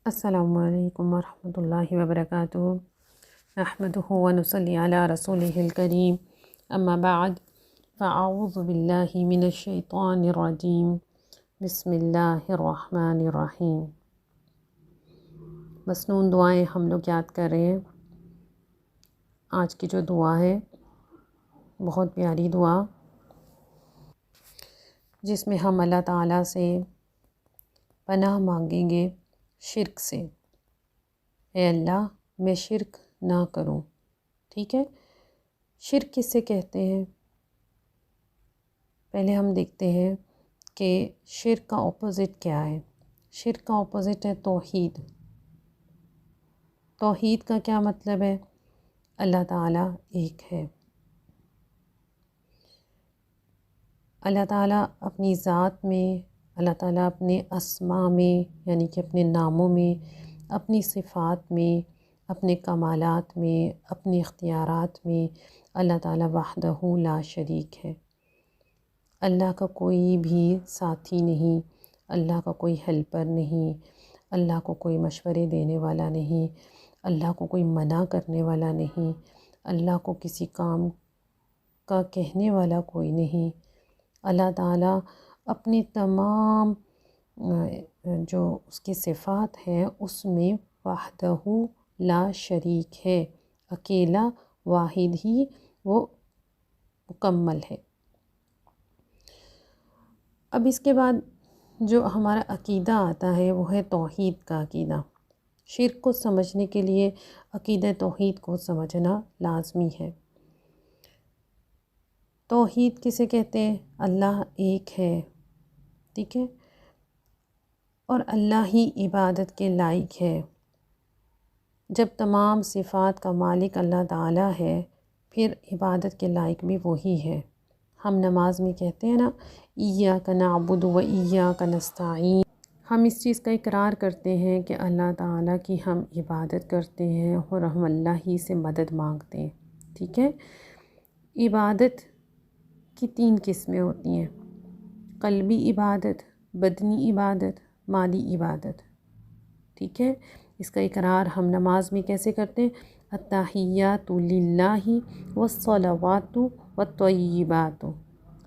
السلام علیکم ورحمۃ اللہ وبرکاتہ۔ نحمدہ ونصلی علی رسولہ الکریم، اما بعد فاعوذ باللہ من الشیطان الرجیم، بسم اللہ الرحمن الرحیم۔ مسنون دعائیں ہم لوگ یاد کر رہے ہیں۔ آج کی جو دعا ہے بہت پیاری دعا، جس میں ہم اللہ تعالیٰ سے پناہ مانگیں گے شرک سے۔ اے اللہ، میں شرک نہ کروں۔ ٹھیک ہے، شرک کس سے کہتے ہیں؟ پہلے ہم دیکھتے ہیں کہ شرک کا اپوزٹ کیا ہے۔ شرک کا اپوزٹ ہے توحید۔ توحید کا کیا مطلب ہے؟ اللہ تعالیٰ ایک ہے۔ اللہ تعالیٰ اپنی ذات میں، اللہ تعالیٰ اپنے اسماء میں یعنی کہ اپنے ناموں میں، اپنی صفات میں، اپنے کمالات میں، اپنے اختیارات میں اللہ تعالیٰ وحدہ لا شریک ہے۔ اللہ کا کوئی بھی ساتھی نہیں، اللہ کا کوئی ہیلپر نہیں، اللہ کو کوئی مشورے دینے والا نہیں، اللہ کو کوئی منع کرنے والا نہیں، اللہ کو کسی کام کا کہنے والا کوئی نہیں۔ اللہ تعالیٰ اپنی تمام جو اس کی صفات ہیں اس میں وحدہ لا شریک ہے، اکیلا واحد ہی وہ مکمل ہے۔ اب اس کے بعد جو ہمارا عقیدہ آتا ہے وہ ہے توحید کا عقیدہ۔ شرک کو سمجھنے کے لیے عقیدہ توحید کو سمجھنا لازمی ہے۔ توحید کسے کہتے ہیں؟ اللہ ایک ہے، ٹھیک ہے، اور اللہ ہی عبادت کے لائق ہے۔ جب تمام صفات کا مالک اللہ تعالیٰ ہے، پھر عبادت کے لائق بھی وہی ہے۔ ہم نماز میں کہتے ہیں نا، ایاک نعبد و ایاک نستعین۔ ہم اس چیز کا اقرار کرتے ہیں کہ اللہ تعالیٰ کی ہم عبادت کرتے ہیں اور ہم اللہ ہی سے مدد مانگتے ہیں، ٹھیک ہے۔ عبادت کی 3 قسمیں ہوتی ہیں: قلبی عبادت، بدنی عبادت، مالی عبادت، ٹھیک ہے۔ اس کا اقرار ہم نماز میں کیسے کرتے ہیں؟ التحیات للہ والصلوات والطیبات۔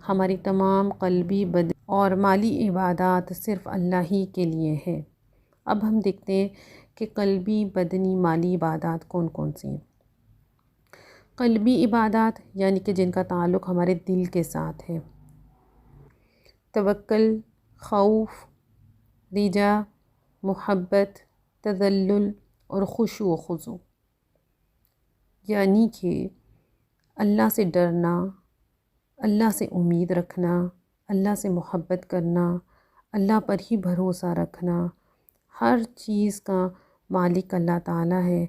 ہماری تمام قلبی، بدنی اور مالی عبادات صرف اللہ ہی کے لیے ہے۔ اب ہم دیکھتے ہیں کہ قلبی، بدنی، مالی عبادات کون کون سی ہیں۔ قلبی عبادات یعنی کہ جن کا تعلق ہمارے دل کے ساتھ ہے: توکل، خوف، رجا، محبت، تذلل اور خشوع و خضوع، یعنی کہ اللہ سے ڈرنا، اللہ سے امید رکھنا، اللہ سے محبت کرنا، اللہ پر ہی بھروسہ رکھنا۔ ہر چیز کا مالک اللہ تعالیٰ ہے۔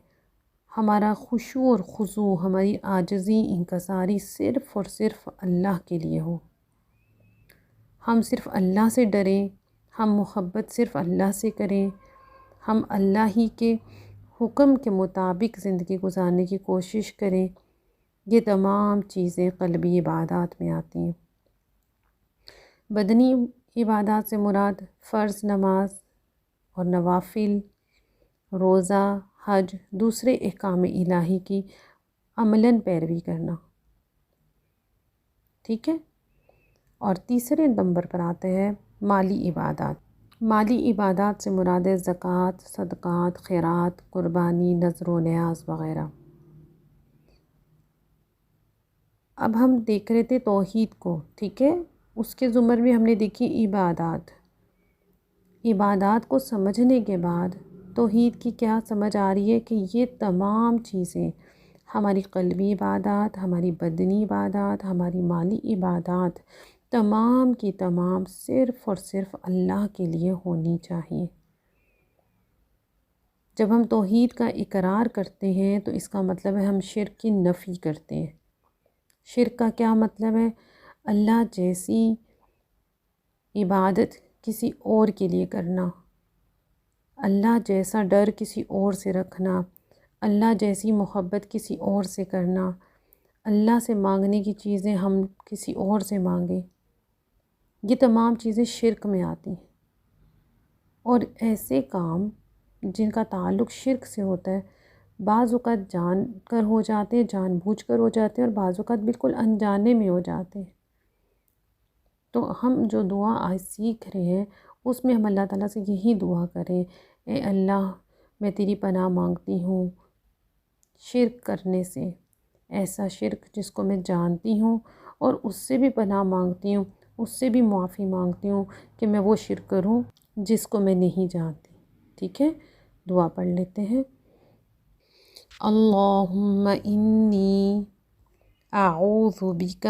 ہمارا خشوع اور خضوع، ہماری عاجزی، انکساری صرف اور صرف اللہ کے لیے ہو۔ ہم صرف اللہ سے ڈریں، ہم محبت صرف اللہ سے کریں، ہم اللہ ہی کے حکم کے مطابق زندگی گزارنے کی کوشش کریں۔ یہ تمام چیزیں قلبی عبادات میں آتی ہیں۔ بدنی عبادات سے مراد فرض نماز اور نوافل، روزہ، حج، دوسرے احکام الہی کی عملاً پیروی کرنا، ٹھیک ہے۔ اور تیسرے نمبر پر آتے ہیں مالی عبادات۔ مالی عبادات سے مراد ہے زکوٰۃ، صدقات، خیرات، قربانی، نذر و نیاز وغیرہ۔ اب ہم دیکھ رہے تھے توحید کو، ٹھیک ہے، اس کے زمر میں ہم نے دیکھی عبادات۔ عبادات کو سمجھنے کے بعد توحید کی کیا سمجھ آ رہی ہے کہ یہ تمام چیزیں، ہماری قلبی عبادات، ہماری بدنی عبادات، ہماری مالی عبادات، تمام کی تمام صرف اور صرف اللہ کے لیے ہونی چاہیے۔ جب ہم توحید کا اقرار کرتے ہیں تو اس کا مطلب ہے ہم شرک کی نفی کرتے ہیں۔ شرک کا کیا مطلب ہے؟ اللہ جیسی عبادت کسی اور کے لیے کرنا، اللہ جیسا ڈر کسی اور سے رکھنا، اللہ جیسی محبت کسی اور سے کرنا، اللہ سے مانگنے کی چیزیں ہم کسی اور سے مانگیں، یہ تمام چیزیں شرک میں آتی ہیں۔ اور ایسے کام جن کا تعلق شرک سے ہوتا ہے، بعض اوقات جان کر ہو جاتے ہیں، جان بوجھ کر ہو جاتے ہیں، اور بعض اوقات بالکل انجانے میں ہو جاتے ہیں۔ تو ہم جو دعا آج سیکھ رہے ہیں اس میں ہم اللہ تعالیٰ سے یہی دعا کریں، اے اللہ میں تیری پناہ مانگتی ہوں شرک کرنے سے، ایسا شرک جس کو میں جانتی ہوں، اور اس سے بھی پناہ مانگتی ہوں، اس سے بھی معافی مانگتی ہوں کہ میں وہ شرک کروں جس کو میں نہیں جانتی۔ ٹھیک ہے، دعا پڑھ لیتے ہیں۔ اللہم انی اعوذ بک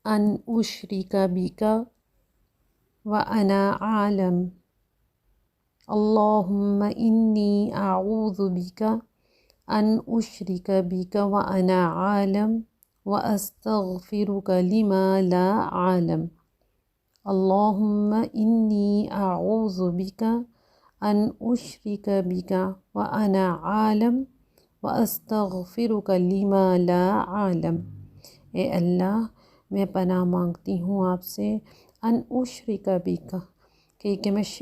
ان اشرک بک وانا عالم۔ اللہم انی اعوذ بک ان اشرک بک وانا عالم واستغفرک لما لا اعلم۔ اللہم انی اعوذ بک ان اشرک بک وانا عالم واستغفرک لما لا اعلم۔ اے اللہ میں پناہ مانگتی ہوں آپ سے ان اشرک بک کہ میں